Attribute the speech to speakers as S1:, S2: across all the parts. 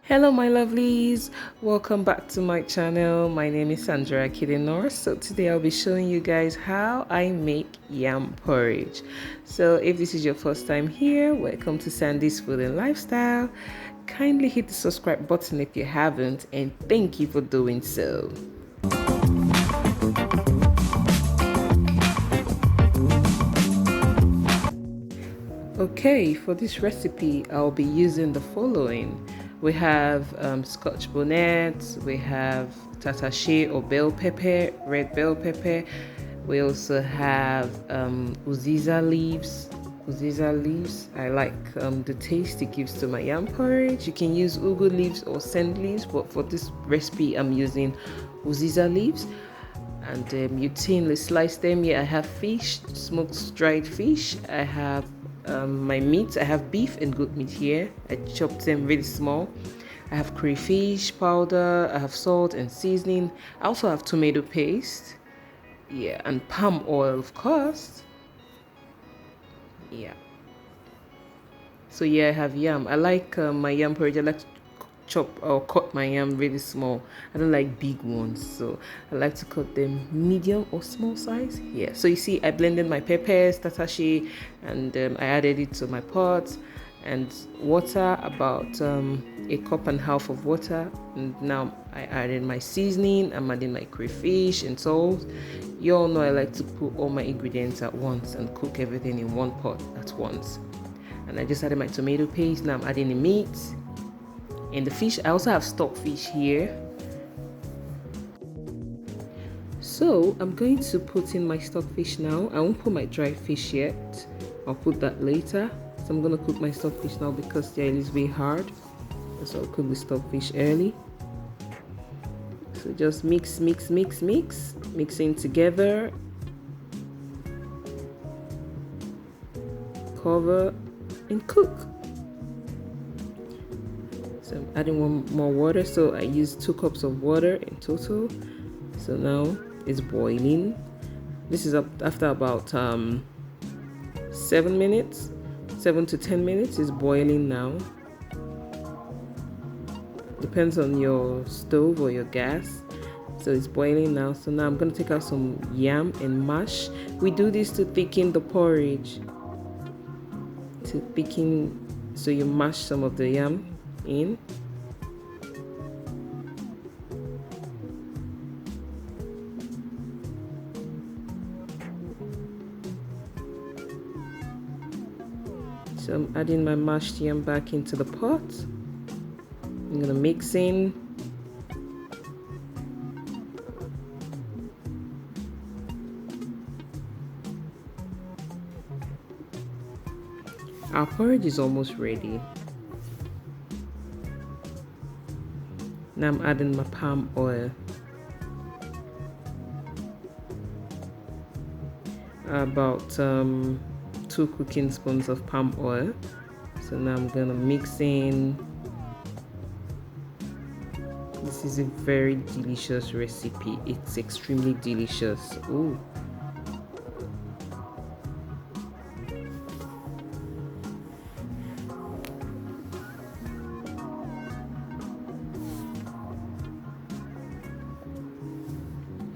S1: Hello my lovelies, welcome back to my channel. My name is Sandra Akhidenor. So today I'll be showing you guys how I make yam porridge. So if this is your first time here, welcome to Sandy's Food and Lifestyle. Kindly hit the subscribe button if you haven't, and thank you for doing so. Okay, for this recipe I'll be using the following. We have scotch bonnet, we have tatashe or bell pepper, red bell pepper. We also have uziza leaves. I like the taste it gives to my yam porridge. You can use ugu leaves or sand leaves, but for this recipe I'm using uziza leaves. And you thinly slice them. Here I have fish, smoked dried fish. I have my meat. I have beef and goat meat here. I chopped them really small. I have crayfish powder. I have salt and seasoning. I also have tomato paste. Yeah, and palm oil, of course. Yeah. So yeah, I have yam. I like my yam porridge. I like to chop or cut my yam really small. I don't like big ones, so I like to cut them medium or small size. Yeah, so you see I blended my peppers, tatashe, and I added it to my pot, and water, about a cup and a half of water. And now I added my seasoning. I'm adding my crayfish and salt. You all know I like to put all my ingredients at once and cook everything in one pot at once. And I just added my tomato paste. Now I'm adding the meat and the fish. I also have stock fish here. So I'm going to put in my stock fish now. I won't put my dried fish yet. I'll put that later. So I'm going to cook my stock fish now because the oil is very hard. So I'll cook the stock fish early. So just mixing together. Cover and cook. So I'm adding one more water. So I used 2 cups of water in total. So now it's boiling. This is up after about 7 minutes, 7 to 10 minutes. It's boiling now. Depends on your stove or your gas. So it's boiling now. So now I'm going to take out some yam and mash. We do this to thicken the porridge. So you mash some of the yam in. So I'm adding my mashed yam back into the pot. I'm gonna mix in. Our porridge is almost ready. Now I'm adding my palm oil. About 2 cooking spoons of palm oil. So now I'm gonna mix in. This is a very delicious recipe. It's extremely delicious. Ooh.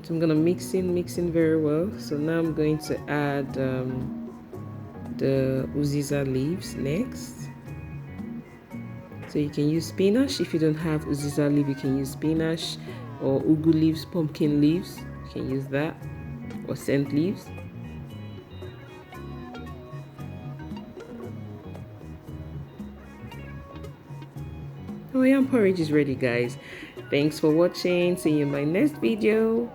S1: So I'm gonna mix in very well. So now I'm going to add the uziza leaves next. So you can use spinach. If you don't have uziza leaf, you can use spinach or ugu leaves, pumpkin leaves. You can use that, or scent leaves. Oh, yam porridge is ready, guys. Thanks for watching. See you in my next video.